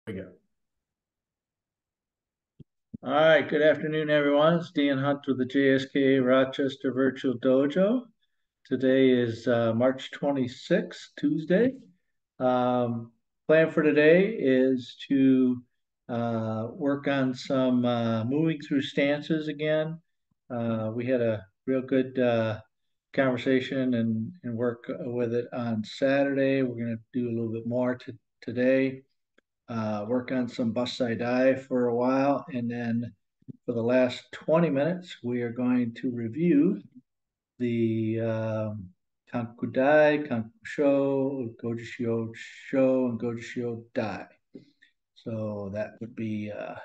We go. All right, good afternoon, everyone. It's Dan Hunt with the JSKA Rochester Virtual Dojo. Today is March 26th, Tuesday. Plan for today is to work on some moving through stances again. We had a real good conversation and work with it on Saturday. We're going to do a little bit more today. Work on some Basai Dai for a while, and then for the last 20 minutes, we are going to review the Kanku Dai, Kanku Sho, Goju Sho, and Goju Dai. So that would be a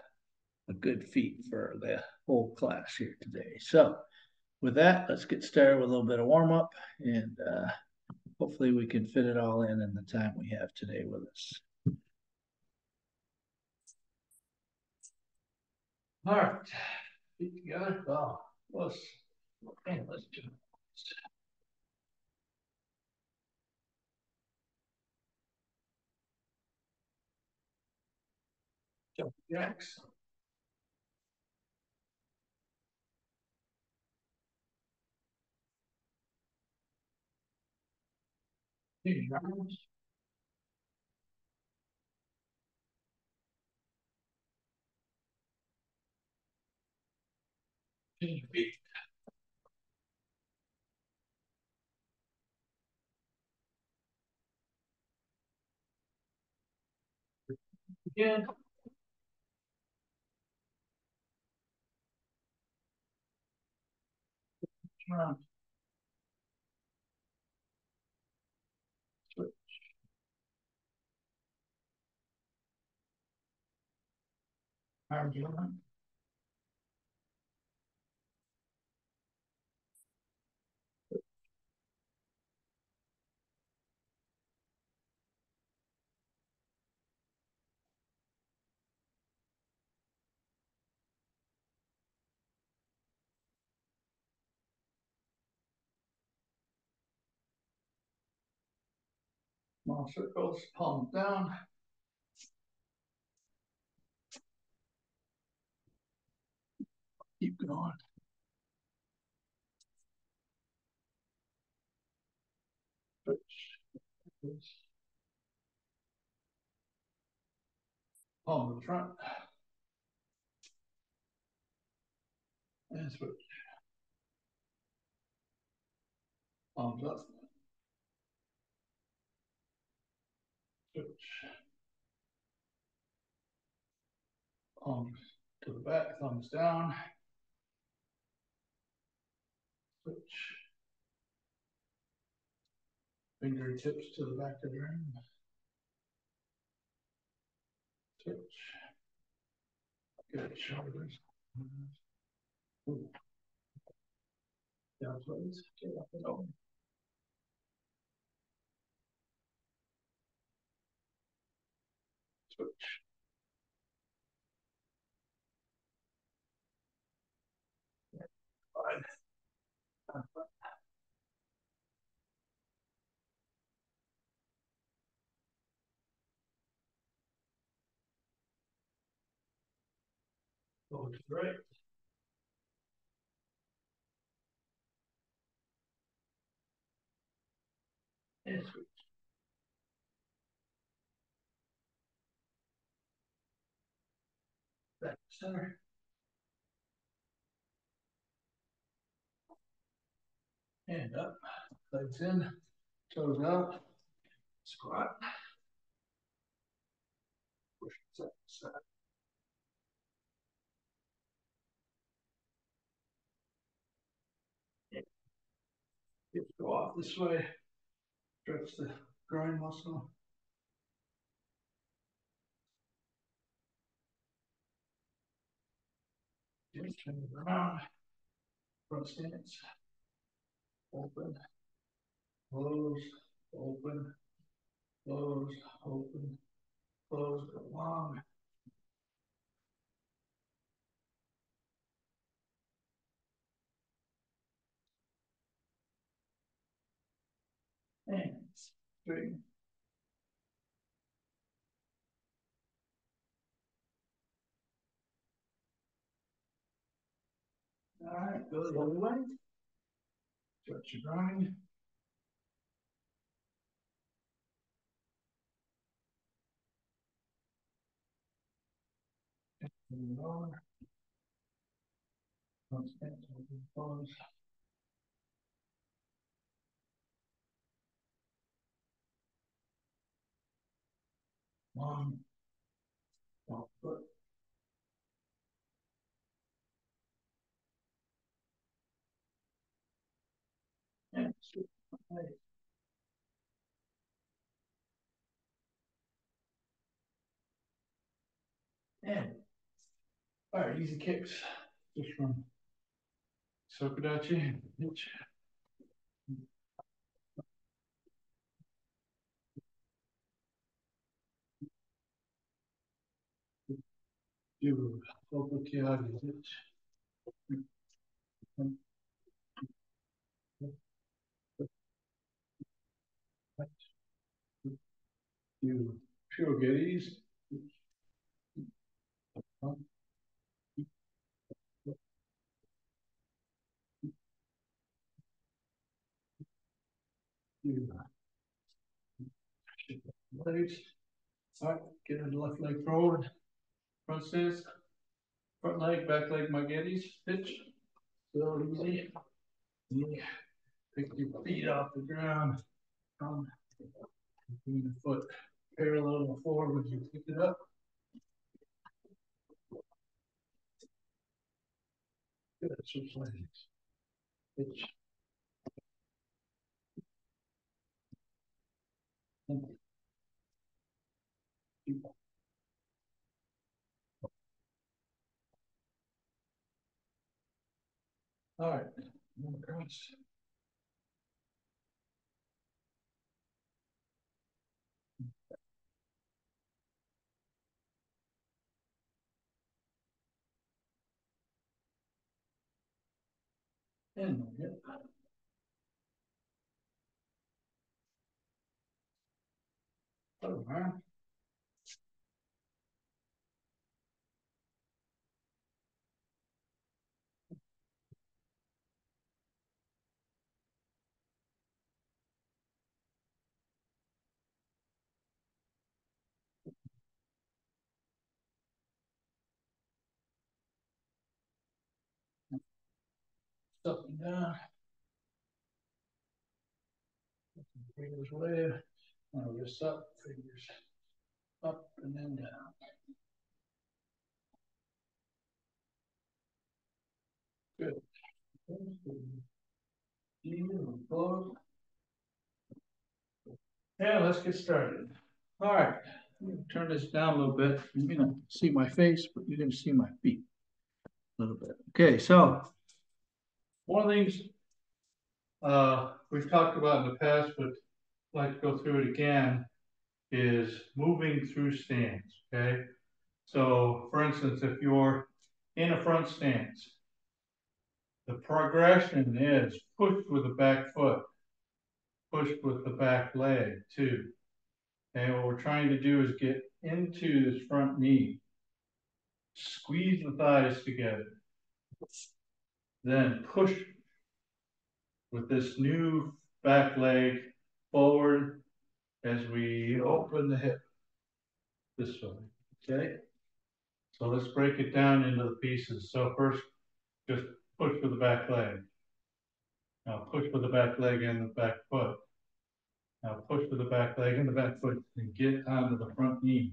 good feat for the whole class here today. So with that, let's get started with a little bit of warm up, and hopefully we can fit it all in the time we have today with us. All right, feet together. Oh, let's do this. Jump jacks. Change arms. Change feet. Again. Around. Switch. Arms around. Small circles, palms down. Keep going. Switch. Palm to the front. And switch. Palms up. Switch. Palms to the back, thumbs down. Switch. Fingertips to the back of the ring. Switch. Good shoulders. Ooh. Down, please. Get up and over. Switch. Fine. Go to the right. And switch. Back to center. And up. Legs in. Toes out. Squat. Push side to side. Hips go off this way. Stretch the groin muscle. Just turn it around. Front stance. Open. Close. Open. Close. Open. Close. Go long. And straighten. All right, go the other way. Stretch your groin. Move it on. Pause. One. Foot. And and all right, easy kicks. Just from Sokodachi. Do Sokokiagi. Do Shirogedis. Do legs. All right, get the left leg forward. Front stance. Front leg, back leg, Mageddis. Pitch. Still easy. Pick your feet off the ground. Between the foot parallel to the floor when you pick it up. Good. Switch legs. Pitch. All right. Across. And hip. Over. Up and down. Fingers away. Wrists up, fingers up and then down. Good. Yeah, let's get started. All right, turn this down a little bit. You're gonna see my face, but you're gonna see my feet a little bit. Okay, so one of the things we've talked about in the past, but I'd like to go through it again, is moving through stance, okay? So for instance, if you're in a front stance, the progression is push with the back foot, push with the back leg too. Okay, what we're trying to do is get into this front knee, squeeze the thighs together, then push with this new back leg forward as we open the hip this way, okay? So let's break it down into the pieces. So first, just push with the back leg. Now push with the back leg and the back foot. Now push with the back leg and the back foot and get onto the front knee.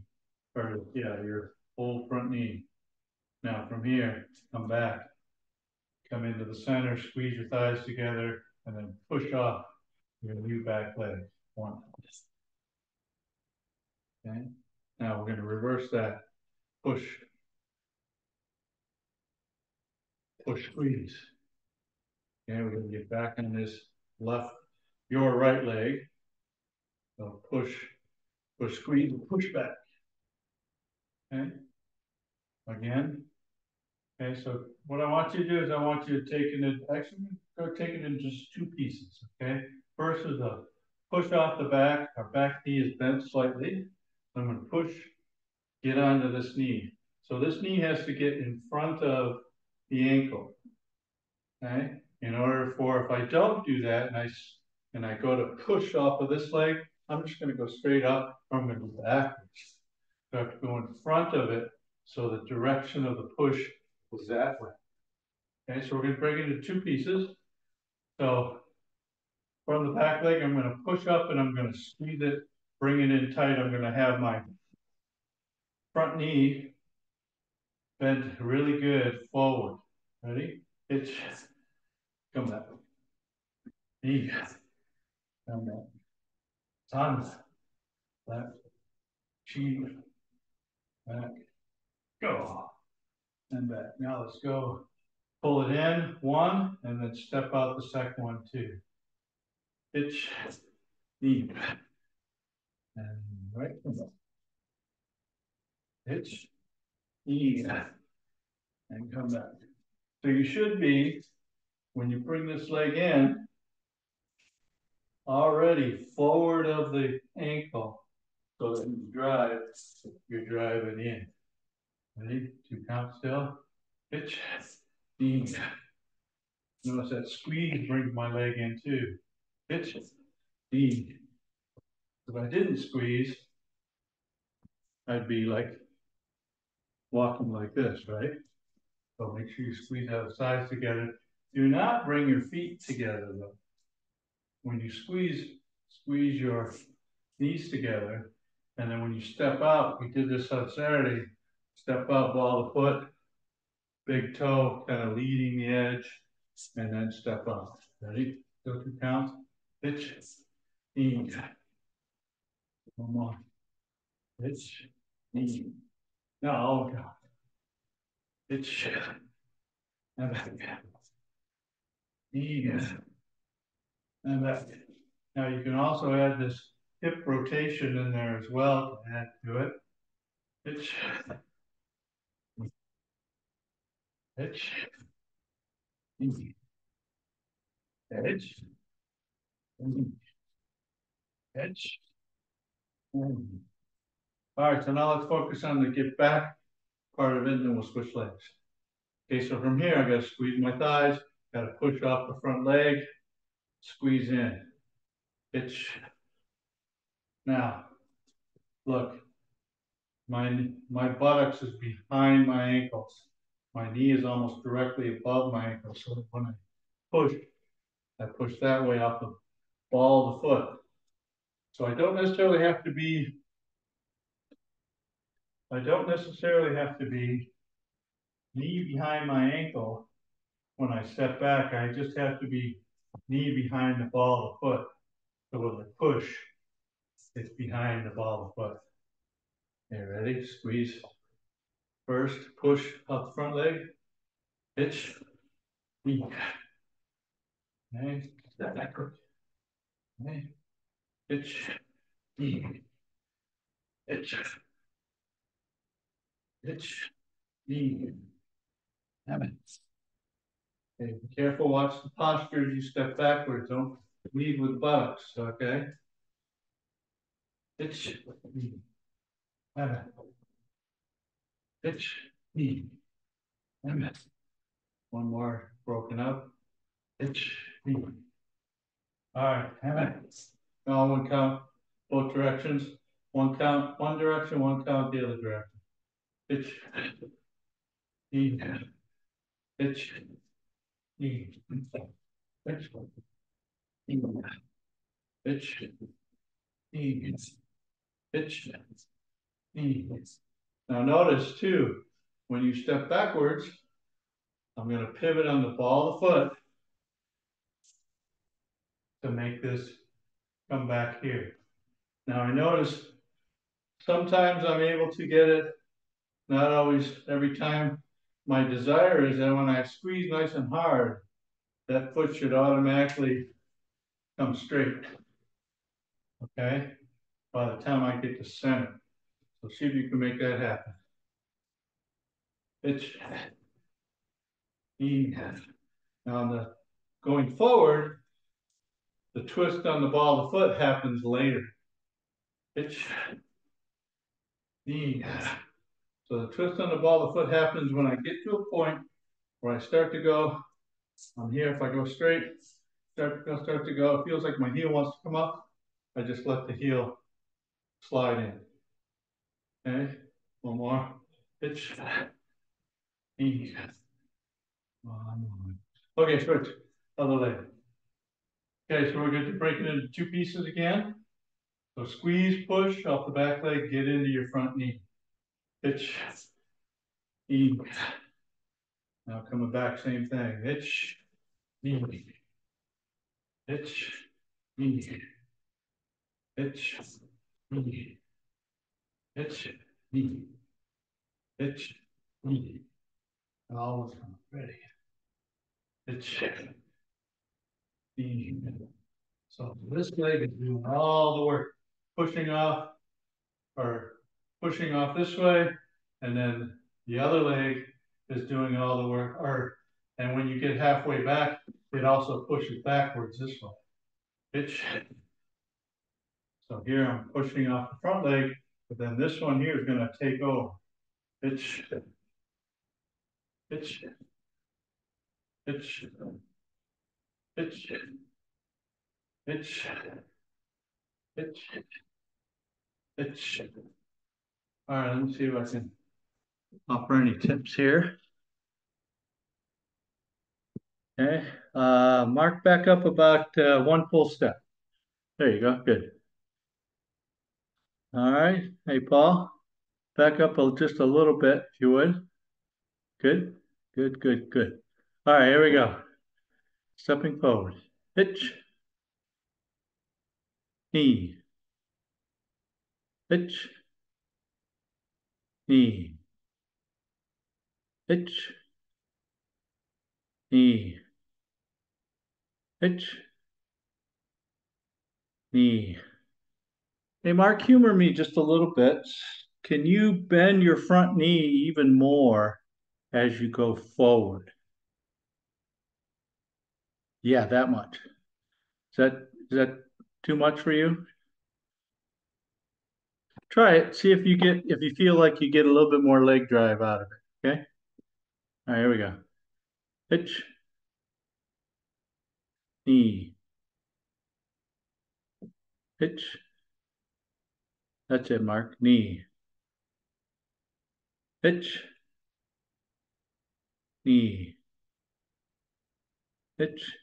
Or yeah, your whole front knee. Now from here, come back. Come into the center, squeeze your thighs together, and then push off your new back leg. One. Okay. Now we're going to reverse that. Push. Push, squeeze. Okay, we're going to get back on this your right leg. So push, push, squeeze, push back. Okay. Again. Okay, so what I want you to do is I want you to take it in just two pieces. Okay. First is a push off the back. Our back knee is bent slightly. I'm going to push, get onto this knee. So this knee has to get in front of the ankle. Okay. In order for, if I don't do that and I go to push off of this leg, I'm just going to go straight up, or I'm going to go backwards. So I have to go in front of it, so the direction of the push is that way. Okay, so we're going to break it into two pieces. So from the back leg, I'm going to push up and I'm going to squeeze it, bring it in tight. I'm going to have my front knee bent really good forward. Ready? It's come back. Knee. Come back. Ton. Left. Cheek. Back. Go. And back. Now let's go. Pull it in, one, and then step out the second one, two. Pitch. Knee. And right. Pitch. Knee. And come back. So you should be, when you bring this leg in, already forward of the ankle, so that you drive, you're driving in. Ready? 2 count still. Pitch. Knee. Notice that squeeze brings my leg in too. Pitch. Knee. If I didn't squeeze, I'd be like walking like this, right? So make sure you squeeze out the sides together. Do not bring your feet together though. When you squeeze your knees together, and then when you step out, we did this on Saturday, step out, ball the foot, big toe kind of leading the edge, and then step out. Ready? Go 2 counts. Pitch. Knee. One more. Pitch. Knee. No, God. Pitch. And back. Knee. And back. Now you can also add this hip rotation in there as well to add to it. Pitch. Pitch. Knee. Edge. Edge. All right, so now let's focus on the get back part of it, and then we'll switch legs. Okay, so from here, I gotta squeeze my thighs, gotta push off the front leg, squeeze in, pitch. Now, look, my buttocks is behind my ankles. My knee is almost directly above my ankles. So when I push that way off the ball of the foot. So I don't necessarily have to be knee behind my ankle when I step back. I just have to be knee behind the ball of the foot. So when I push, it's behind the ball of the foot. Okay, ready? Squeeze. First, push up the front leg. Pitch. Knee. Okay, step backward. Okay. Pitch. Knee. Pitch. Pitch. Knee. Have it. Okay, be careful, watch the posture as you step backwards. Don't lead with buttocks, okay? Pitch. Knee. Have it. Pitch. Knee. Have it. One more broken up. Pitch. Knee. All right, have it. Now 1 count, both directions. 1 count, one direction, 1 count, the other direction. Pitch. Knee. Pitch. Knee. Pitch. Knee. Pitch. Knee. Pitch. Knee. Now notice too, when you step backwards, I'm going to pivot on the ball of the foot to make this come back here. Now I notice sometimes I'm able to get it, not always every time. My desire is that when I squeeze nice and hard, that foot should automatically come straight, okay? By the time I get to center. So see if you can make that happen. Pitch. Knee. Now going forward, the twist on the ball of the foot happens later. Pitch. Knee. So the twist on the ball of the foot happens when I get to a point where I start to go I'm here. If I go straight, start to go. It feels like my heel wants to come up. I just let the heel slide in. Okay, one more. Pitch. Ease. One more. Okay, switch. Other leg. Okay, so we're going to break it into two pieces again. So squeeze, push off the back leg, get into your front knee. Pitch. Ease. Now coming back, same thing. Pitch. Ease. Pitch. Ease. Pitch. Ease. Pitch. Ease. Pitch. Ease. Always come ready. Pitch. Ease. So this leg is doing all the work, pushing off or pushing off this way, and then the other leg is doing all the work. And when you get halfway back, it also pushes backwards this way. Pitch. So here I'm pushing off the front leg, but then this one here is going to take over. Pitch. Pitch. Pitch. Pitch. Pitch. Pitch. Pitch. All right, let me see if I can offer any tips here. Okay, mark back up about one full step. There you go, good. All right, hey Paul, back up just a little bit if you would. Good, good, good, good. All right, here we go. Stepping forward. Pitch, knee, pitch, knee, pitch, knee, pitch, knee. Hey Mark, humor me just a little bit. Can you bend your front knee even more as you go forward? Yeah, that much. Is that too much for you? Try it. See if you feel like you get a little bit more leg drive out of it. Okay. All right, here we go. Pitch, knee, pitch. That's it, Mark. Knee, pitch, knee, pitch,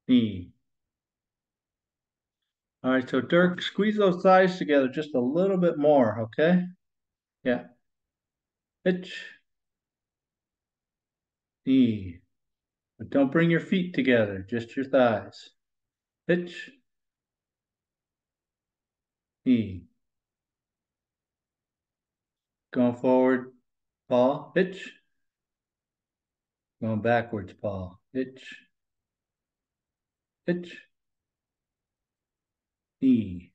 knee. All right, so Dirk, squeeze those thighs together just a little bit more, okay? Yeah. Pitch, knee. But don't bring your feet together, just your thighs. Pitch, knee. Going forward, Paul. Pitch. Going backwards, Paul. Pitch, pitch, knee.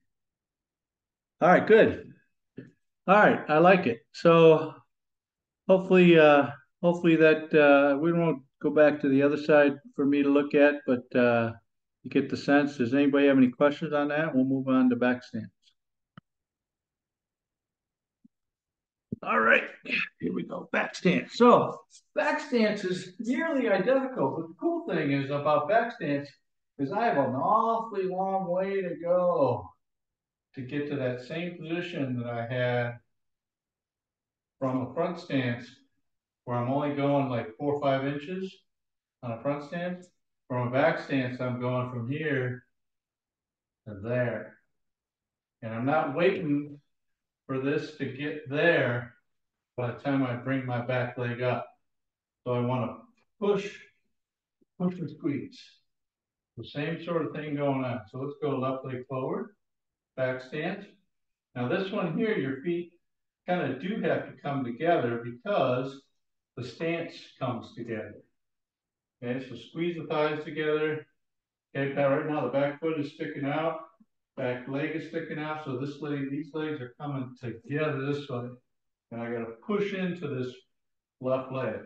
All right, good. All right, I like it. So hopefully, hopefully that we won't go back to the other side for me to look at, but you get the sense. Does anybody have any questions on that? We'll move on to back stance. All right, here we go. Back stance. So back stance is nearly identical. But the cool thing is about back stance is I have an awfully long way to go to get to that same position that I had from a front stance, where I'm only going like 4 or 5 inches on a front stance. From a back stance, I'm going from here to there. And I'm not waiting for this to get there by the time I bring my back leg up. So I want to push and squeeze. The same sort of thing going on. So let's go left leg forward, back stance. Now this one here, your feet kind of do have to come together because the stance comes together. Okay, so squeeze the thighs together. Okay, right now the back foot is sticking out, back leg is sticking out, so these legs are coming together this way. And I gotta push into this left leg.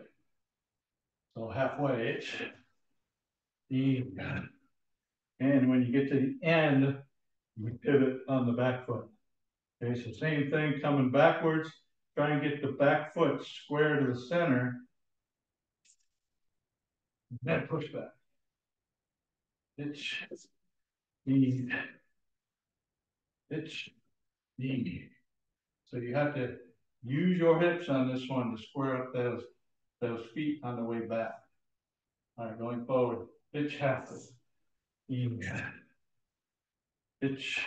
So halfway, and when you get to the end, you pivot on the back foot. Okay, so same thing, coming backwards, try and get the back foot square to the center. Then push back. Hitch, knee, hitch, knee. So you have to use your hips on this one to square up those feet on the way back. All right, going forward. Hitch half. Knee, hitch,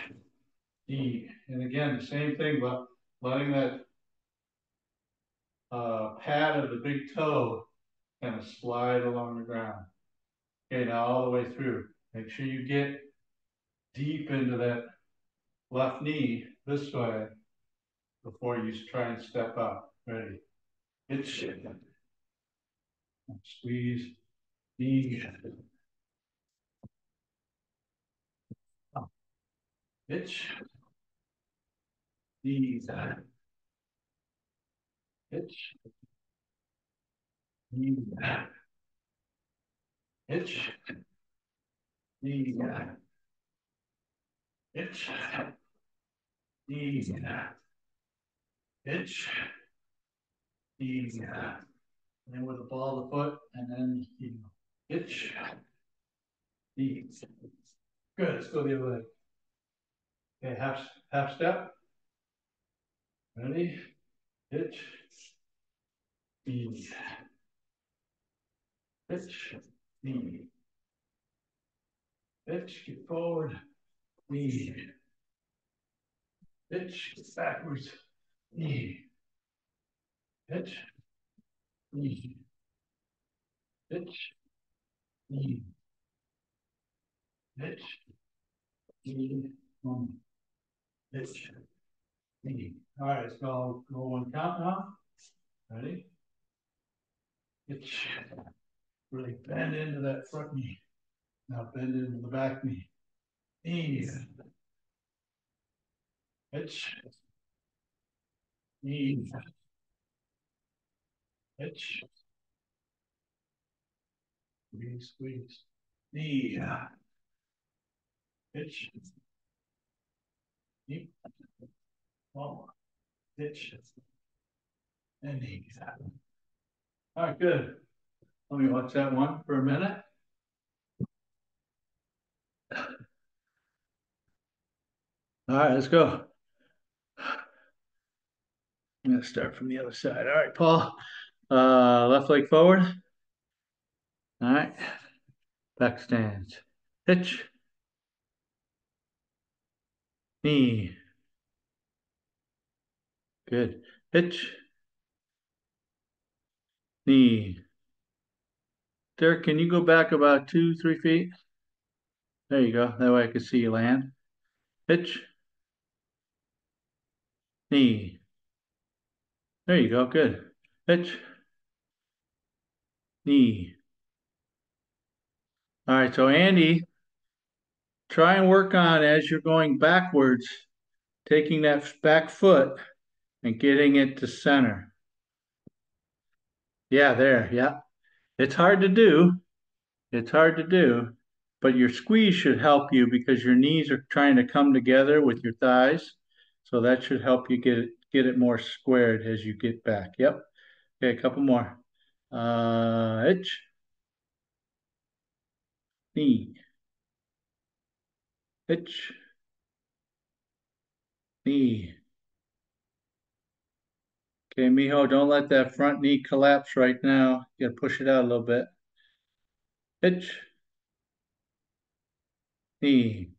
knee. And again, the same thing, but letting that pad of the big toe kind of slide along the ground. Okay, now all the way through. Make sure you get deep into that left knee this way before you try and step up. Ready? Hitch. Squeeze. Knee. Hitch. Knee. Hitch. Knee. Hitch. Knee. Hitch. Knee. Hitch. Knee. And then with the ball of the foot, and then heel. Hitch. Knee. Good. Let's go the other way. Okay, half step. Ready? Hitch. Knee. Hitch. Knee. Hitch. Get forward. Knee. Hitch. Get backwards. Knee. Hitch. Knee. Hitch. Knee. Hitch. Knee. Hitch. Knee. All right, let's go one count now. Ready? Hitch. Really bend into that front knee. Now bend into the back knee. Knee. Hitch. Knee. Hitch. Squeeze, squeeze. Knee. Hitch. Knee. Forward. Hitch. And knee. All right, good. Let me watch that one for a minute. All right, let's go. I'm gonna start from the other side. All right, Paul. Left leg forward. All right. Back stance. Hitch. Knee. Good. Hitch. Knee. Derek, can you go back about 2-3 feet? There you go. That way I can see you land. Hitch. Knee. There you go. Good. Hitch. Knee. All right. So Andy, try and work on as you're going backwards, taking that back foot and getting it to center. Yeah, there. Yeah. It's hard to do. It's hard to do, but your squeeze should help you because your knees are trying to come together with your thighs. So that should help you get it more squared as you get back. Yep. Okay, a couple more. Hitch, knee, hitch, knee. Okay, Mijo, don't let that front knee collapse right now. You gotta push it out a little bit. Hitch, knee,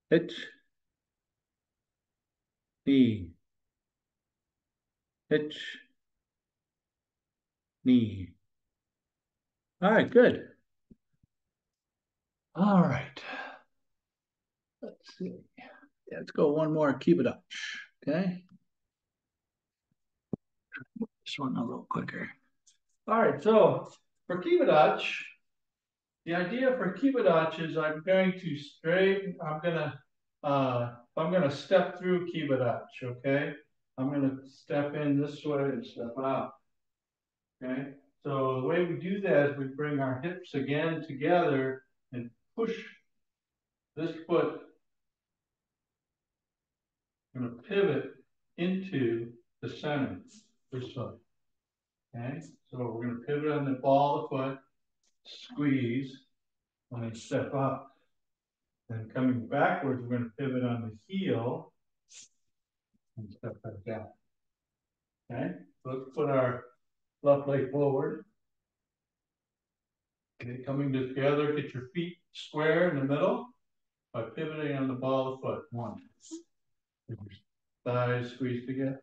hitch, knee, hitch, knee. All right, good. All right. Let's see. Yeah, let's go one more Kibadach. Okay. This one a little quicker. All right, so for Kibadach, the idea for Kibadach is I'm going to I'm gonna step through Kibadach, okay? I'm gonna step in this way and step out. Okay. So the way we do that is we bring our hips again together and push this foot. I'm going to pivot into the center this way. Okay, so we're going to pivot on the ball of the foot, squeeze, and then step up. Then coming backwards, we're going to pivot on the heel and step back down. Okay, so let's put our left leg forward. Okay, coming together, get your feet square in the middle by pivoting on the ball of the foot. One. Your thighs squeeze together.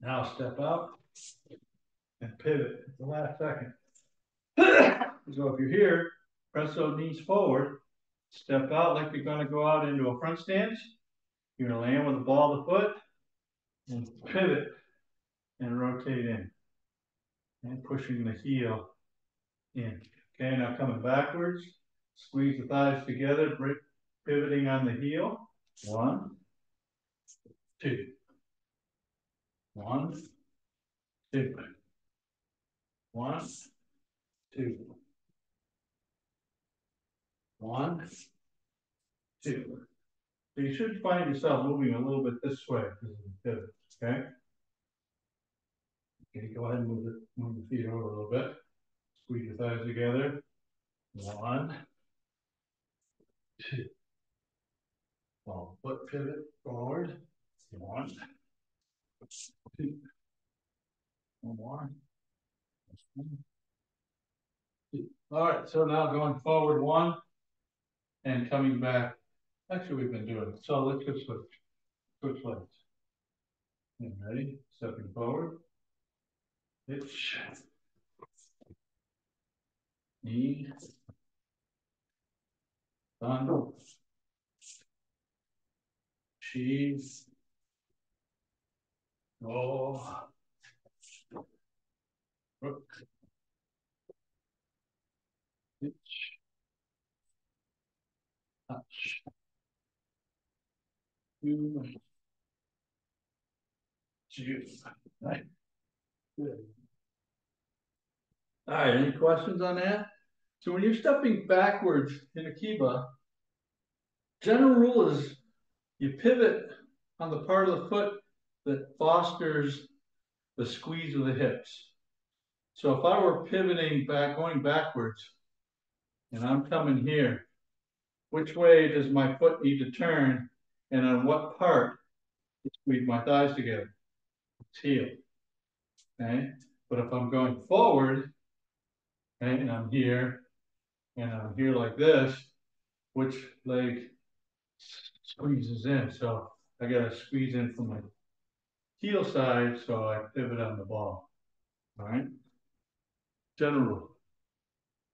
Now step out and pivot at the last second. So if you're here, press those knees forward, step out like you're going to go out into a front stance. You're going to land with the ball of the foot and pivot and rotate in. And pushing the heel in. Okay, now coming backwards, squeeze the thighs together, pivoting on the heel. One, two. One, two. One, two. One, two. So you should find yourself moving a little bit this way because of the pivot, okay? Okay, go ahead and move the feet over a little bit. Squeeze your thighs together. One, two. Ball foot pivot forward. One, two. One more. Two. All right, so now going forward one and coming back. Actually, we've been doing it. So let's just switch legs. And ready? Stepping forward. Hitch. Knee. Thumb. Cheese. Roll. Hook. Hitch. Touch. Two. Two. Right. Good. All right, any questions on that? So when you're stepping backwards in a kiba, general rule is you pivot on the part of the foot that fosters the squeeze of the hips. So if I were pivoting back, going backwards, and I'm coming here, which way does my foot need to turn, and on what part to squeeze my thighs together? It's heel. Okay. But if I'm going forward, okay, and I'm here like this, which leg squeezes in? So I got to squeeze in from my heel side, so I pivot on the ball. All right. General rule.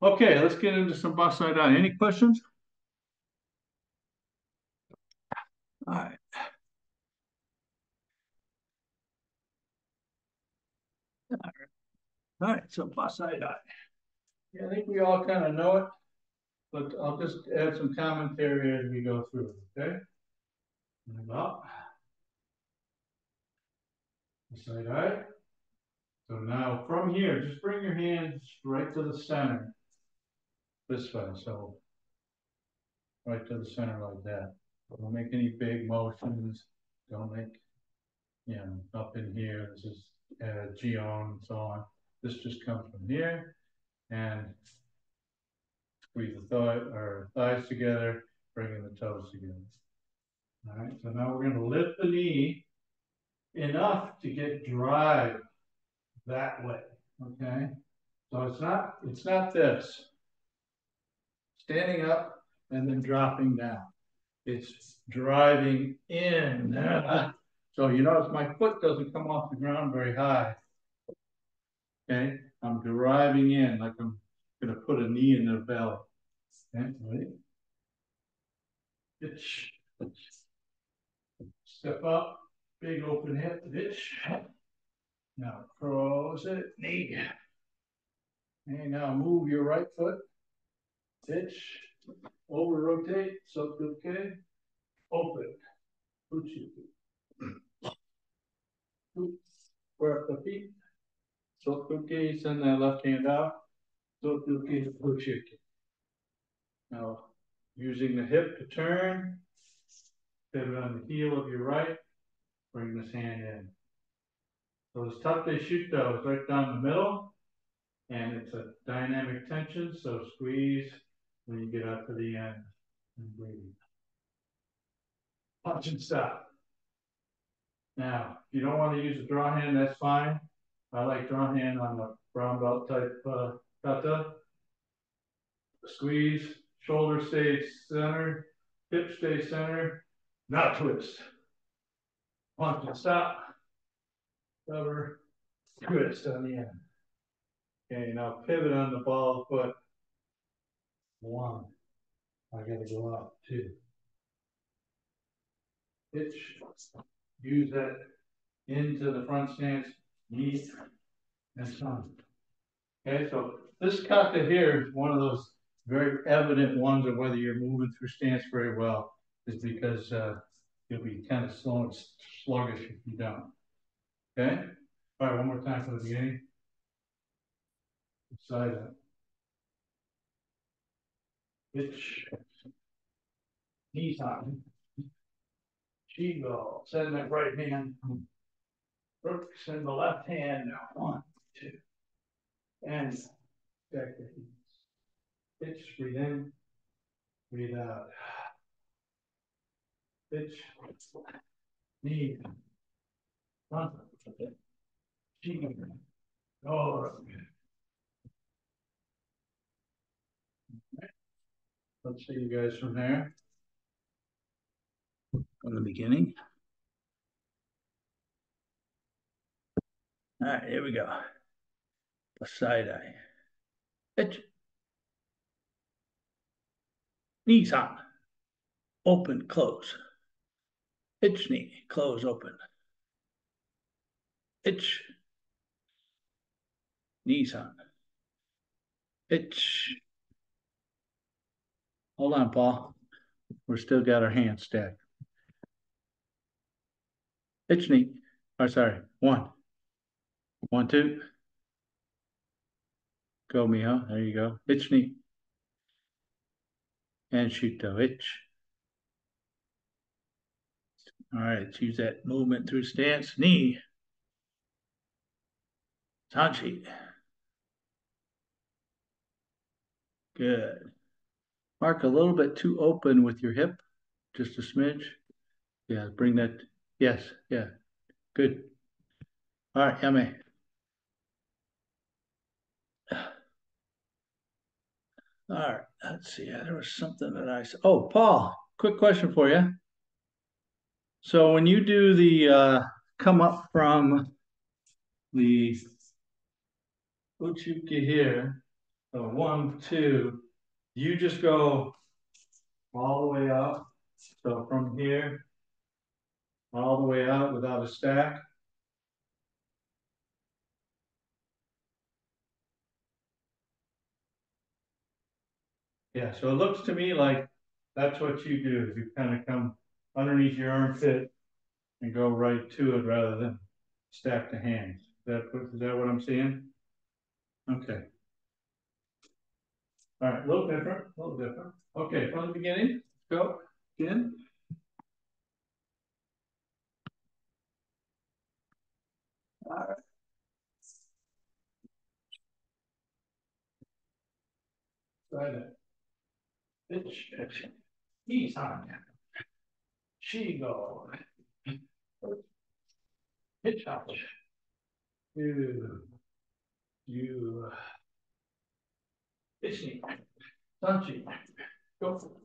Okay, let's get into some Basai Dai. Any questions? All right. All right, so Basai Dai. Yeah, I think we all kind of know it, but I'll just add some commentary as we go through it, okay? And up. Basai Dai. So now from here, just bring your hands right to the center. This way, so right to the center like that. Don't make any big motions. Don't make, up in here. This is Gion and so on. This just comes from here and squeeze the thighs together, bringing the toes together. All right, so now we're going to lift the knee enough to get drive that way. Okay, so it's not this standing up and then dropping down. It's driving in. So you notice my foot doesn't come off the ground very high. Okay, I'm driving in like I'm going to put a knee in the belly. Okay, ready? Hitch. Step up, big open hip, hitch. Now cross it, knee. And now move your right foot, hitch, over rotate, okay, open, uchi. Square up the feet, okay, send that left hand out, okay, uchi. Now using the hip to turn, pivot on the heel of your right, bring this hand in. So this tate shuto is right down the middle, and it's a dynamic tension, so squeeze when you get up to the end and breathe. Punch and stop. Now, if you don't want to use a draw hand, that's fine. I like draw hand on the brown belt type kata. Squeeze, shoulder stays centered, hip stays centered. Now twist. Punch and stop. Cover, twist on the end. Okay, now pivot on the ball foot. 1. I gotta go up. 2. Hitch. Use that into the front stance. Knee and sun. Okay, so this kata here is one of those very evident ones of whether you're moving through stance very well, is because you'll be kind of slow and sluggish if you don't. Okay? All right, one more time for the beginning. Side up. Hitch. Knees on. Chigo. Send that right hand. Rook, send the left hand. 1, 2. And back the heels. Hitch, breathe in. Breathe out. Hitch. Knee. Front. Chigo. Oh. Let's see you guys from there. From the beginning. All right, here we go. Basai Dai. Hitch. Knees on. Open, close. Hitch, knee, close, open. Hitch. Knees on. Hitch. Hold on, Paul. We're still got our hands stacked. Hitch, knee. Oh, sorry. 1. 1, 2. Go, Miho. There you go. Hitch, knee. And shoot, though. Hitch. All right, let's use that movement through stance. Knee. Tanchi. Good. Mark a little bit too open with your hip. Just a smidge. Yeah, bring that. Yes, yeah. Good. All right, Yame. All right, let's see. There was something that I said. Oh, Paul, quick question for you. So when you do the come up from the Uchuki here, so 1, 2, you just go all the way up. So from here, all the way out without a stack. Yeah, so it looks to me like that's what you do. You kind of come underneath your armpit and go right to it rather than stack the hands. Is that what I'm seeing? Okay. All right, a little different, a little different. Okay, from the beginning, go again. All right. Try that. Pitch, he's on. She go. Pitch out. You. Pitching. Touching. Go.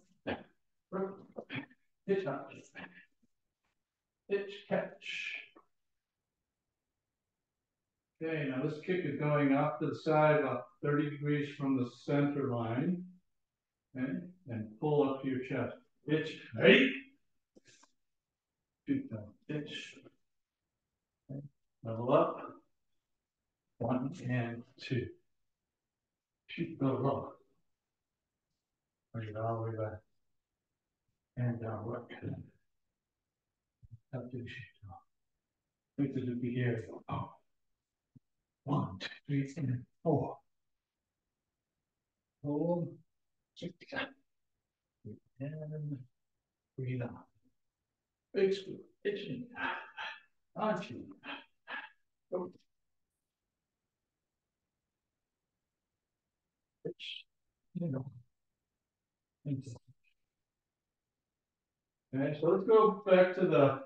Pitch out. Pitch catch. Okay, now this kick is going off to the side about 30 degrees from the center line. Okay, and pull up to your chest. Pitch. Hey. Shoot down. Pitch. Okay. Level up. 1 and 2. Shoot, go low. Bring it all the way back. And down, work. Up to the shoot. Think this would be here. Oh. 1, 2, 3, and 4. Hold. 6. And breathe out. Big scoop. Itching. Arching. Go. Pitch. You know. Okay, so let's go back to the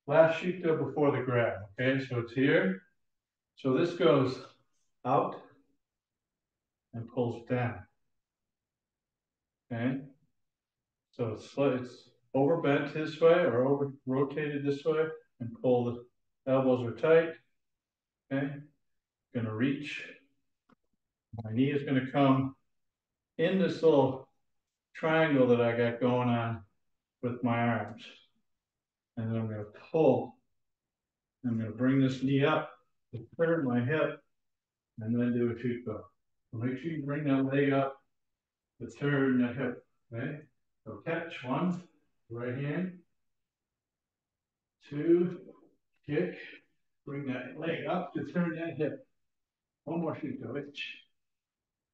last sheet though before the grab. Okay, so it's here. So this goes out and pulls down. Okay, so it's overbent this way or over rotated this way and pull the elbows are tight. Okay, gonna reach. My knee is gonna come in this little triangle that I got going on with my arms. And then I'm gonna pull. I'm gonna bring this knee up, turn my hip, and then do a shoot go. So make sure you bring that leg up to turn the hip. Okay? So catch one, right hand, two, kick, bring that leg up to turn that hip. One more shoot go. Itch.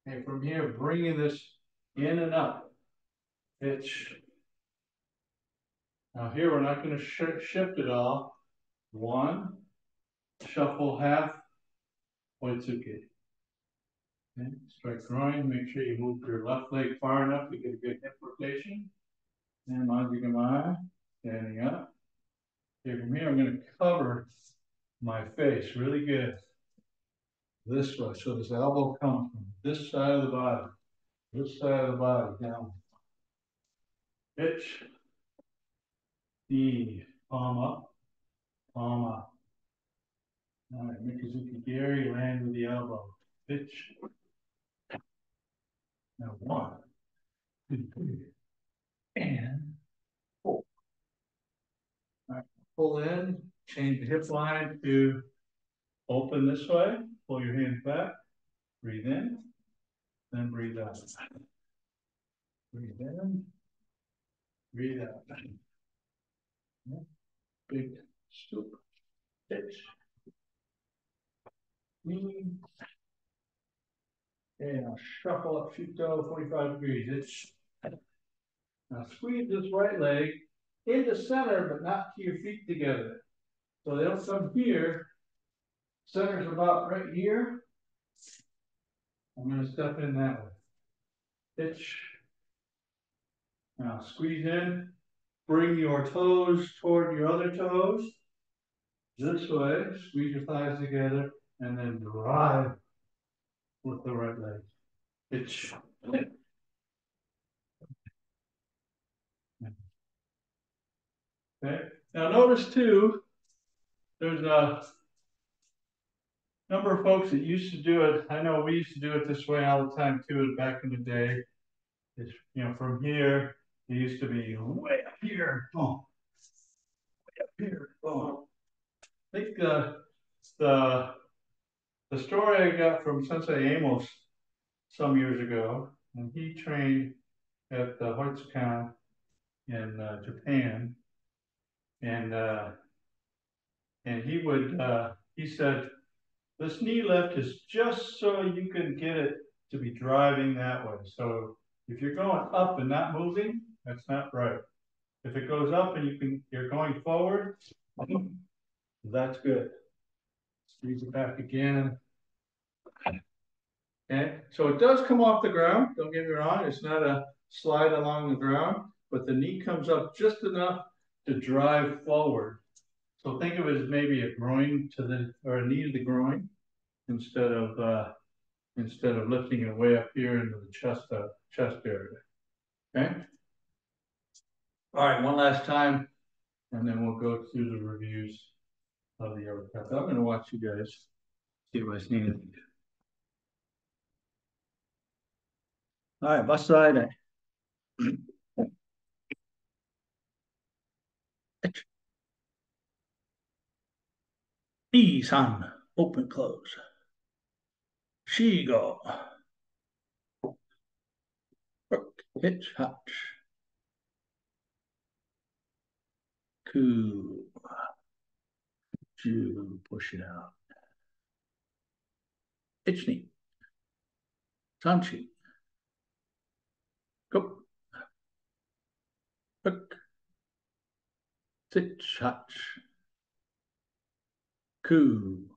And from here, bringing this in and up. Itch. Now here, we're not going to shift it all. One, shuffle half, oitsuki. Okay, strike groin, make sure you move your left leg far enough to get a good hip rotation. And Manjigamai, standing up. Okay, from here, I'm going to cover my face really good. This way, so this elbow comes from this side of the body, down. Pitch, knee, palm up, palm up. All right, Mikazuki Gary, land with the elbow. Pitch. Now one, two, three, and four. All right, pull in, change the hip line to open this way. Pull your hands back, breathe in, then breathe out. Breathe in, breathe out. Big scoop, pitch, knee, and I'll shuffle up, shoot down 45 degrees. Itch. Now squeeze this right leg in the center, but not to your feet together. So they don't come here. Center's about right here. I'm going to step in that way. Pitch. Now squeeze in. Bring your toes toward your other toes. This way. Squeeze your thighs together. And then drive with the right leg. Pitch. Okay. Now notice too, there's a number of folks that used to do it. I know we used to do it this way all the time too, back in the day. It's, from here, it used to be way up here, boom, way up here, boom. I think the story I got from Sensei Amos some years ago, and he trained at the Hoitsukan in Japan, and he said, this knee lift is just so you can get it to be driving that way. So if you're going up and not moving, that's not right. If it goes up and you're going forward, that's good. Squeeze it back again. Okay, so it does come off the ground. Don't get me wrong. It's not a slide along the ground, but the knee comes up just enough to drive forward. So think of it as maybe a groin or a knee to the groin instead of lifting it way up here into the chest area. Okay. All right, one last time, and then we'll go through the reviews of the other kata. I'm going to watch you guys see if I see anything. All right, Basai Dai. Knees on, open, close. Shigo. Hook, hitch, hutch. Ku. Ju, push it out. Hitch knee. Sanchi. Go. Hook. Hitch, hutch. Ku.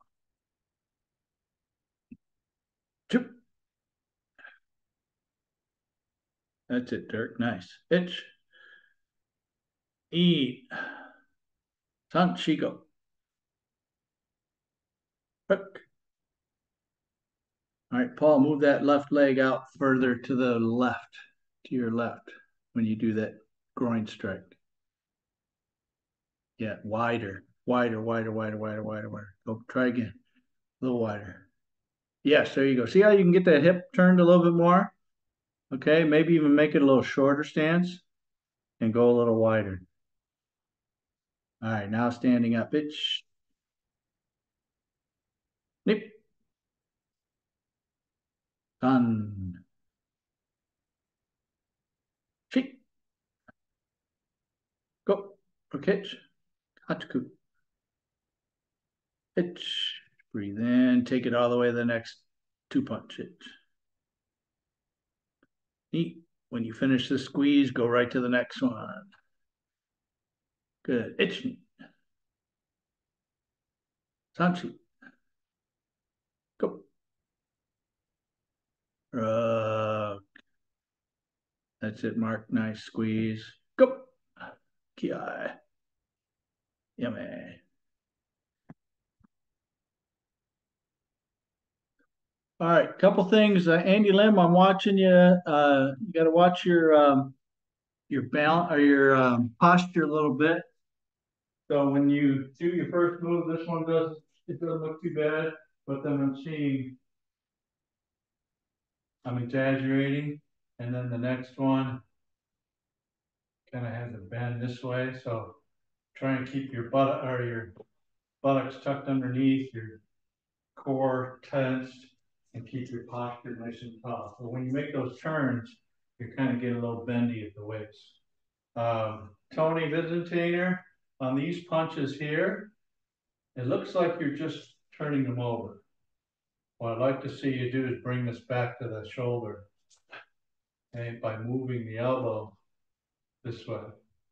Chip. That's it, Dirk. Nice. Itch. Eat. San Chico. Hook. All right, Paul, move that left leg out further to the left, to your left when you do that groin strike. Yeah, wider, wider, wider, wider, wider, wider, wider. Go, try again. A little wider. Yes, there you go. See how you can get that hip turned a little bit more? Okay, maybe even make it a little shorter stance and go a little wider. All right, now standing up. Itch. Nip. Sun. Cheek. Go. Kitch. Hataku. Itch. Breathe in. Take it all the way to the next two punch. Itch. Neat. When you finish the squeeze, go right to the next one. Good. Itch. Sanchi. Go. That's it, Mark. Nice squeeze. Go. Ki. Yummy. All right, couple things. Andy Lim, I'm watching you. You got to watch your balance or your posture a little bit. So when you do your first move, this one doesn't look too bad, but then I'm seeing I'm exaggerating, and then the next one kind of has a bend this way. So try and keep your buttocks tucked underneath, your core tensed, and keep your posture nice and tall. So when you make those turns, you kind of get a little bendy at the waist. Tony Byzantiner, on these punches here, it looks like you're just turning them over. What I'd like to see you do is bring this back to the shoulder, okay, by moving the elbow this way.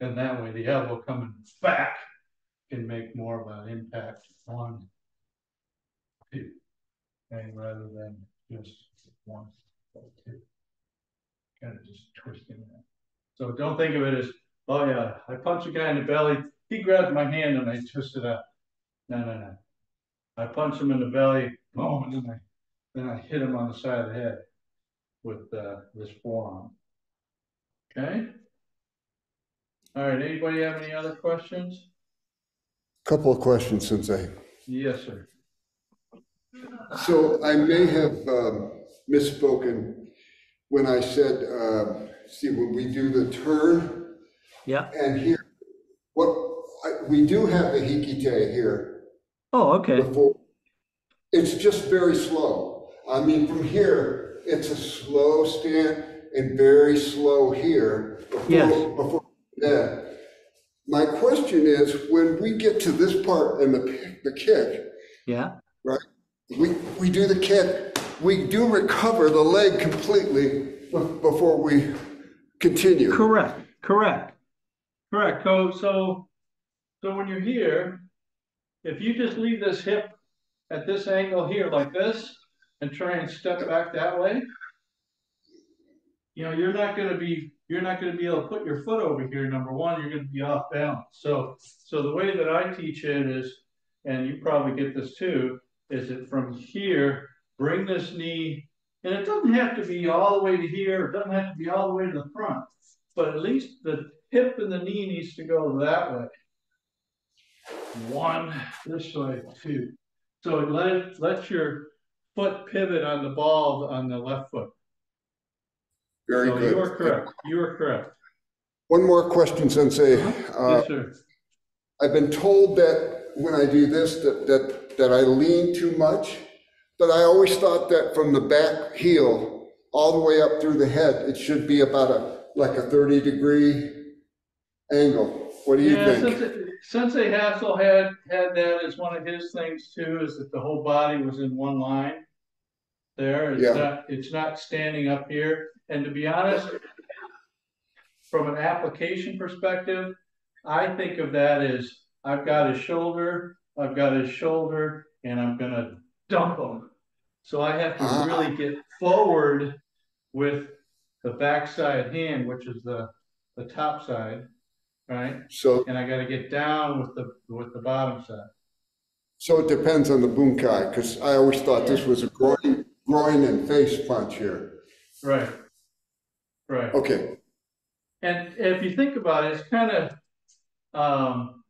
And that way the elbow coming back can make more of an impact on two, okay, rather than just one, two. Kind of just twisting that. So don't think of it as, oh yeah, I punched a guy in the belly, he grabbed my hand and I twisted up. No, no, no. I punched him in the belly, boom, and then I hit him on the side of the head with this forearm. Okay. All right. Anybody have any other questions? Couple of questions, Sensei. Yes, sir. So I may have misspoken when I said, see, when we do the turn, Yeah. and here, we do have the hikite here. Oh, okay. Before, it's just very slow. I mean, from here, it's a slow stand and very slow here. Before that. My question is, when we get to this part and the kick, yeah, right? We do the kick. We do recover the leg completely before we continue. Correct. So when you're here, if you just leave this hip at this angle here like this and try and step back that way, you know, you're not going to be able to put your foot over here. Number one, you're going to be off balance. So the way that I teach it is, and you probably get this too, is that from here, bring this knee, and it doesn't have to be all the way to here. It doesn't have to be all the way to the front, but at least the hip and the knee needs to go that way. One, this way, two. So let your foot pivot on the ball on the left foot. Very good. You are correct. You are correct. One more question, Sensei. Yes, sir. I've been told that when I do this, that I lean too much, but I always thought that from the back heel all the way up through the head, it should be about like a 30-degree angle. What do you think? Sensei Hassel had that as one of his things too, is that the whole body was in one line. There, it's not standing up here. And to be honest, from an application perspective, I think of that as I've got his shoulder, and I'm gonna dump him. So I have to Ah, really get forward with the backside hand, which is the top side, right? so And I got to get down with the bottom side. so it depends on the bunkai, because I always thought this Yeah. was a groin and face punch here. Right, right. Okay, And if you think about it, um,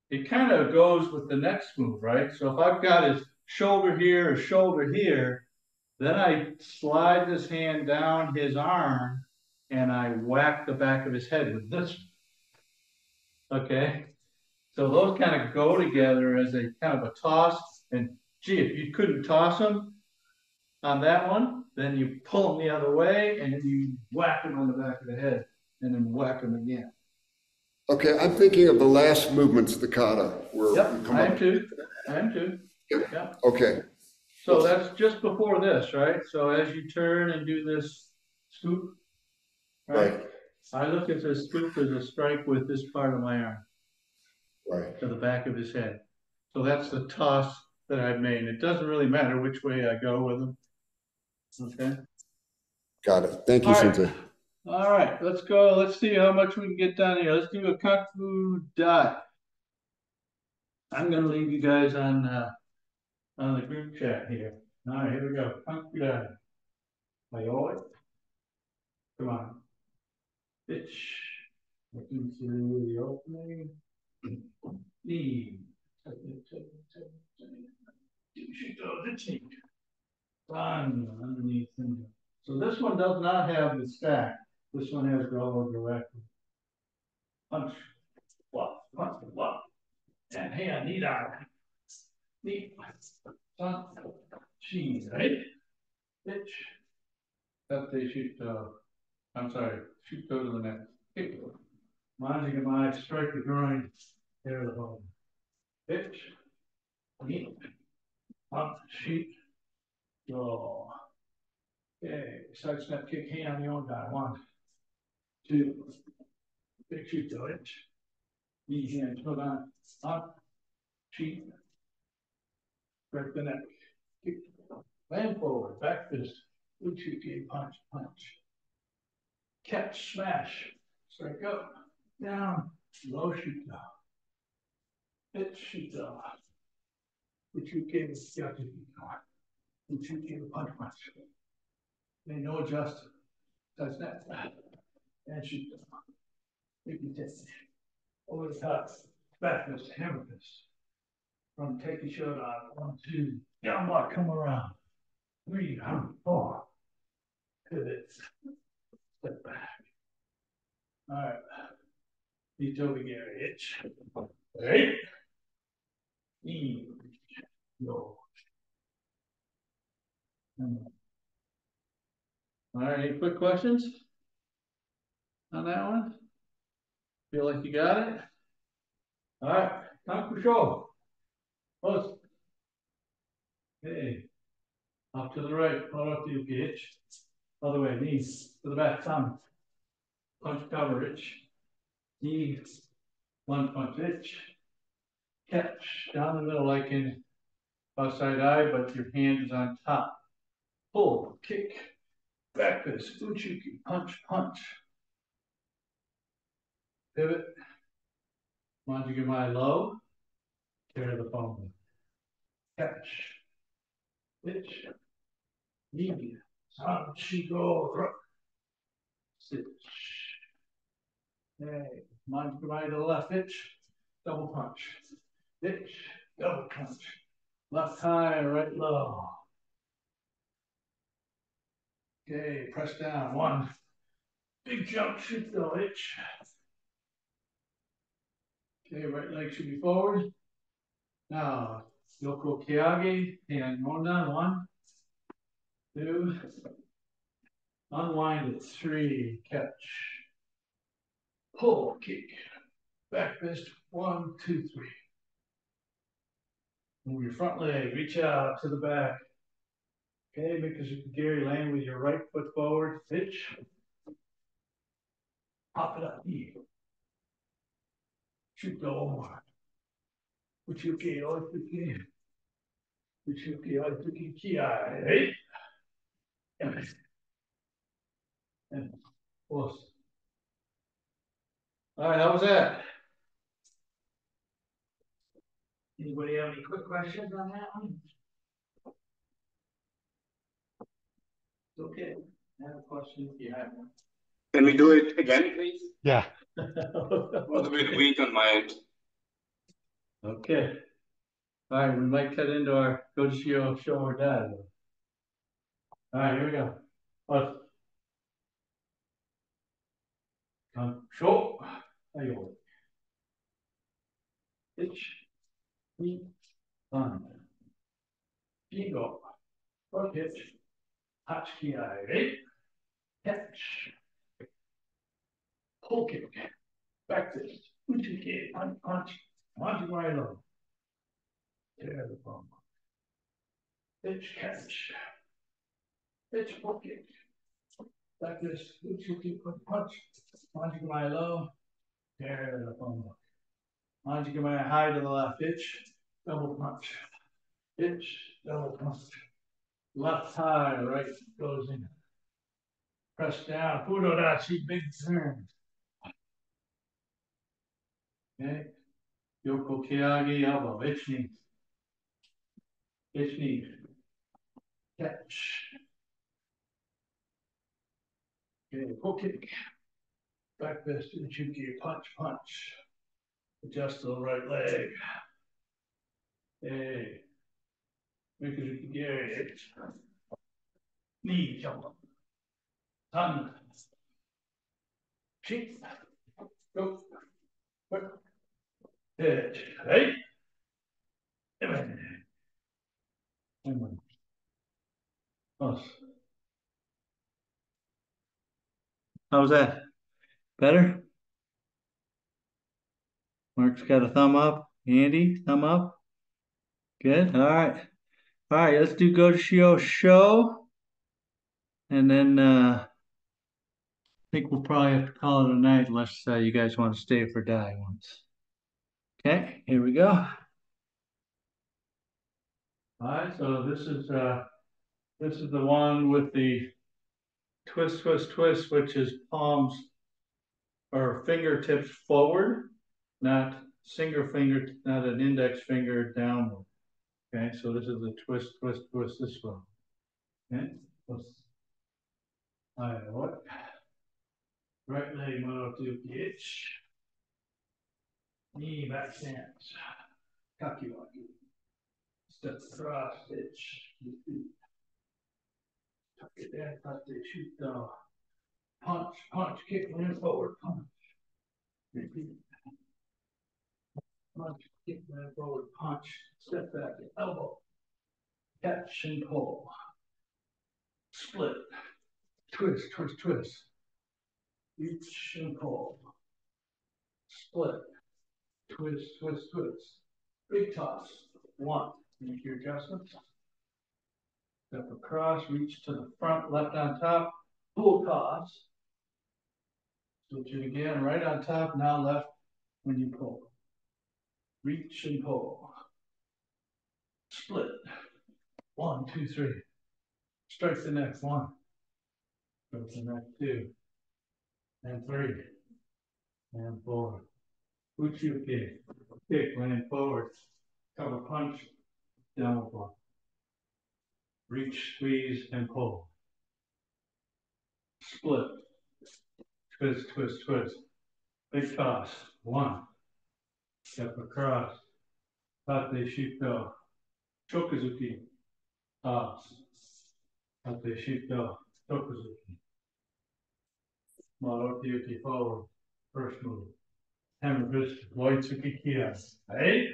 it kind of goes with the next move, right? So if I've got his shoulder here, then I slide this hand down his arm and I whack the back of his head with this. Okay. So those kind of go together as a kind of a toss. And gee, if you couldn't toss them on that one, then you pull them the other way and you whack them on the back of the head and then whack them again. okay, I'm thinking of the last movements of the kata, where you Yep, come I am up. too. I am too. Yep. Yep. Okay, So that's just before this, right? So as you turn and do this scoop, right? right, I look at this scoop as a strike with this part of my arm right. to the back of his head. So that's the toss that I've made. It doesn't really matter which way I go with them. Okay. Got it. Thank you, All right. Sensei. All right. Let's go. Let's see how much we can get done here. Let's do a Kung Fu Dai. I'm going to leave you guys on the group chat here. All right. Here we go. Kung Fu Dai. Oi. Come on. Pitch. Looking through the opening. Knee. You should go to the run underneath. So this one does not have the stack. This one has go directly. Punch, what? And hand, knee down. Knee, sun, cheese, right? Pitch. That they shoot, I'm sorry, shoot go to the next. Kick. Minding your mind, strike the groin, tear the bone. Pitch, knee, punch, shoot, go. Okay, side step, kick, hand on the own guy. 1, 2, big shoot to it. Knee, hand, go down, up, cheat, break the neck, kick, land forward, back fist, good shoot, punch, punch. Catch, smash, strike up, down, low shoot down. Pitch, shoot down. Which you gave us the other which you gave a punch punch. Made no adjustment. Touch that. And shoot down. Big intensity. Over the top. Back fist, hammer fist. From take your shot on. 1, 2. Down block, come around. 3, 4. Pivot. Step back. All right. Beat over Gary. Itch. Right. E. Go. All right. Any quick questions on that one? Feel like you got it? All right. Time for show. Close. Okay. Up to the right. Pull up to your pitch. Other way. Knees to the back. Thumb. Punch coverage. Knees. 1 punch itch. Catch down the middle like in Basai Dai, but your hand is on top. Pull. Kick. Back fist. Uchuki. Punch. Punch. Pivot. Manjigamai low. Tear the phone. Catch. Pitch. Knee. Sanchigo. Stitch. Okay. Manjigamai to the left. Pitch. Double punch. Pitch. Double punch. Left high, right low. Okay. Press down. 1. Big jump. Shoot the hitch. Okay. Right leg should be forward. Now, Yoko Keage, and going down. 1, 2, unwind it. 3, catch, pull, kick, back fist. 1, 2, 3. Move your front leg, reach out to the back. Okay, make as Gary land with your right foot forward, pitch, pop it up, knee, shoot the more. Which you can, always you can. Uchuki, Oituki, Kiai. And close. All right, how was that? Anybody have any quick questions on that one? It's okay. I have a question if you have one. Can we do it again, please? Yeah. It was a bit weak on my end. Okay. All right, we might cut into our Gojo show or die. All right, here we go. Let's show. There you go. Itch. Knee. Fun. Ego. Front hitch. Touch key eye. Right? Catch. Pull kick. Back fist. Uchi kick. Punch, punch. Punch right on. Tear the bum. Itch catch. Itch pull kick. Back fist. Uchi kick. Punch. Punch right low. Tear the bum. Punch high to the left. Itch. Double punch. Itch. Double punch. Left high, right goes in. Press down. Fudodachi, big turn. Okay. Yoko Kiagi elbow. Itch knee. Itch knee. Catch. Okay. Pull kick. Back fist. Uchuki. Punch, punch. Adjust to the right leg. Okay. Mikuzuki Gary. Knee jump. Tongue. Cheek. Go. Quick. Edge. Right? Close. How's that? Better? Mark's got a thumb up. Andy, thumb up. Good. All right. All right. Let's do Gojo show. And then I think we'll probably have to call it a night unless you guys want to stay for die once. Okay. Here we go. All right. So this is the one with the twist, twist, twist, which is palms or fingertips forward, not not an index finger downward. Okay, so this is the twist, twist, twist this way. Okay, twist. All right, what? Right leg mono to pitch. Knee back stance. Kakiwaki. Step across, pitch. Tuck it down, cut the shoot down. Punch, punch, kick, land forward, punch. Repeat. Punch, kick, land forward, punch. Step back, elbow. Catch and pull. Split. Twist, twist, twist. Reach and pull. Split. Twist, twist, twist. Big toss. One. Make your adjustments. Step across, reach to the front, left on top. Pull toss. Switch it again, right on top, now left when you pull. Reach and pull. Split. One, two, three. Strike the next one. Strike the next two. And three. And four. Uchuki. Kick, land forward. Cover punch. Downward block. Reach, squeeze, and pull. Split. Twist, twist, twist. Big toss. One. Step across. Tate shito. Chokuzuki. Toss. Tate shito. Chokuzuki. Maroki forward. First move. Hammer fist. Loitsuki kia. Right?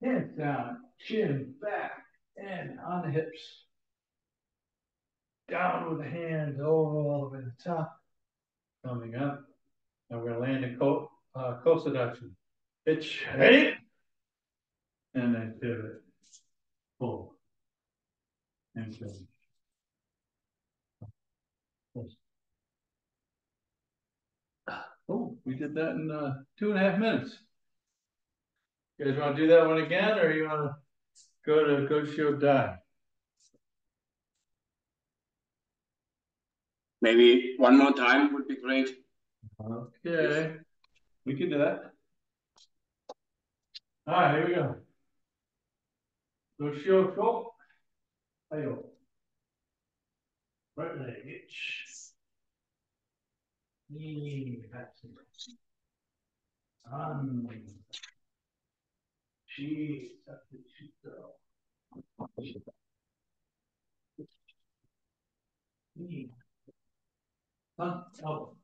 Hands down. Chin back. And on the hips. Down with the hands over all the way to the top. Coming up. And we're going to land in Kosadatsu. Pitch. Right? And then pivot. Pull. And finish. Oh, we did that in 2.5 minutes. You guys want to do that one again, or you want to Go to Goshio Dai. Maybe one more time would be great. Okay, we can do that. All right, here we go. Goshio Go. Ayo. Right leg itch. Knee, that's it. She, that's it, she go. Knee. Elbow.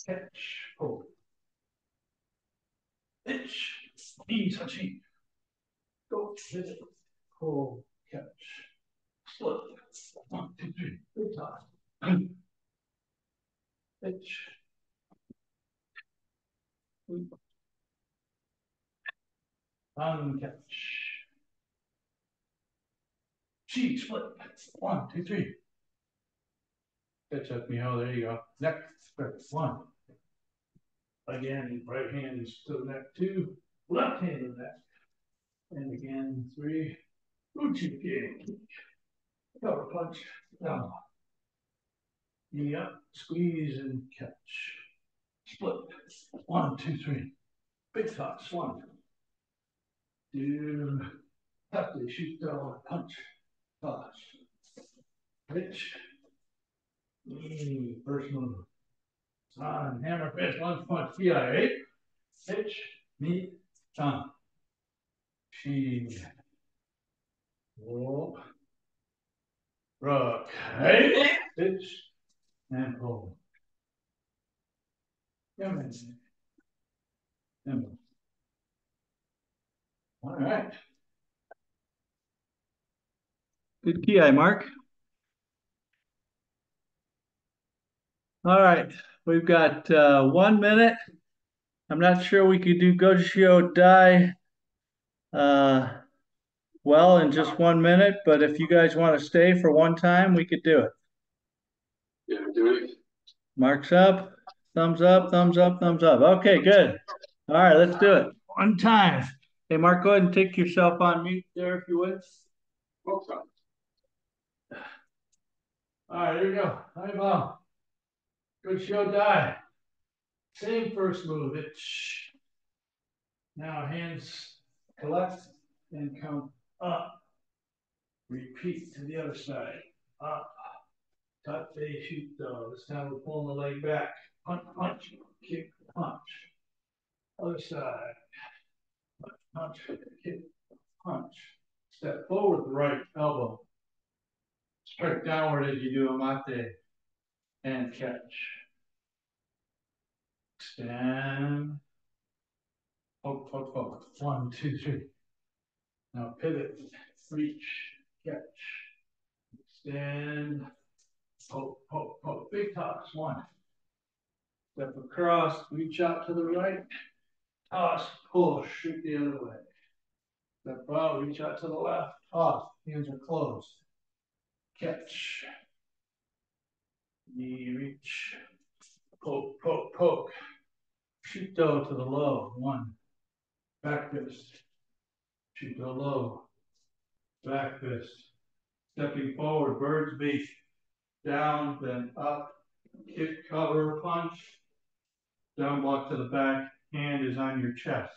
Catch. Pull. Itch. Knee, touchy. Go. Hit it. Pull. Catch. Split. 1, 2, 3. Good time. Itch. Catch. She split. 1, 2, 3. Catch up me. Oh, there you go. Neck. 1. Again, right hand is to the neck 2. Left hand to the neck. And again, 3. Uchi kick. Cover punch. Down. Knee up. Squeeze and catch. Split. 1, 2, 3. Big toss. 1, 2. Tap the shoot down. Punch. Toss. Pitch. First move. On hammer fist, lunge punch, PI, pitch, knee, tongue. She, roll, rock, pitch, and pull. Come in. All right. Good ki, Mark. All right, we've got 1 minute. I'm not sure we could do Goshio Dai well in just 1 minute, but if you guys want to stay for one time, we could do it. Yeah, do it. Mark's up, thumbs up, thumbs up, thumbs up. Okay, good. All right, let's do it. One time. Hey, Mark, go ahead and take yourself on mute there if you would. Okay. All right, here we go. Hi, Bob. Goshio Dai. Same first move. Now hands collect and come up. Repeat to the other side. Up. Cut, they shoot though. This time we're pulling the leg back. Punch, punch, kick, punch. Other side. Punch, kick, punch. Step forward, right elbow. Strike downward as you do a mate. And catch. Stand. Poke, poke, poke. 1, 2, 3. Now pivot. Reach. Catch. Stand. Poke, poke, poke. Big toss. 1. Step across. Reach out to the right. Toss. Pull. Shoot the other way. Step out. Reach out to the left. Toss. Hands are closed. Catch. Knee reach. Poke, poke, poke. Shoot dough to the low. 1. Back fist. Shoot to the low. Back fist. Stepping forward. Bird's beak. Down, then up. Kick, cover, punch. Down block to the back. Hand is on your chest.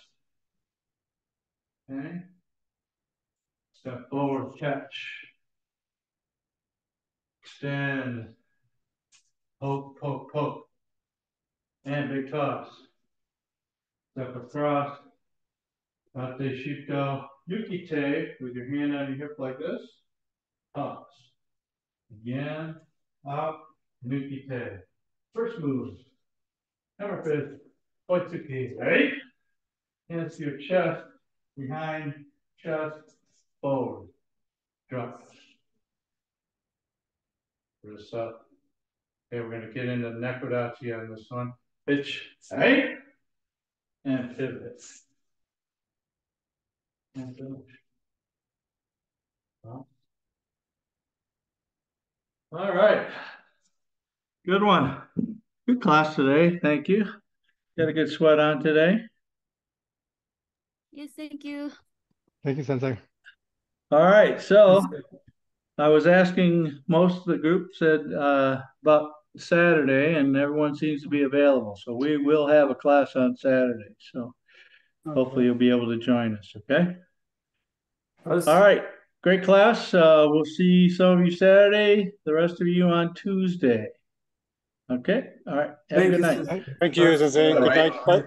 Okay. Step forward. Catch. Extend. Poke, poke, poke. And big toss. Step across. Tate Shito. Yuki te with your hand on your hip like this. Toss. Again. Up. Yuki te. First move. Hammer fist. Oitsuki. Right? Hands to your chest. Behind. Chest. Forward. Drop. Wrist up. Okay, we're going to get into Nekodachi on this one. Pitch. Right? And pivot. And finish. Well. All right. Good one. Good class today. Thank you. Got a good sweat on today. Yes, thank you. Thank you, Sensei. All right, so I was asking most of the group said about Saturday, and everyone seems to be available. So we will have a class on Saturday. So hopefully Okay. you'll be able to join us. Okay. All That's- right. Great class. We'll see some of you Saturday, the rest of you on Tuesday. Okay. All right. Have a Thank good you, night. Sensei. Thank you, Sensei. All Good right. night. Bye.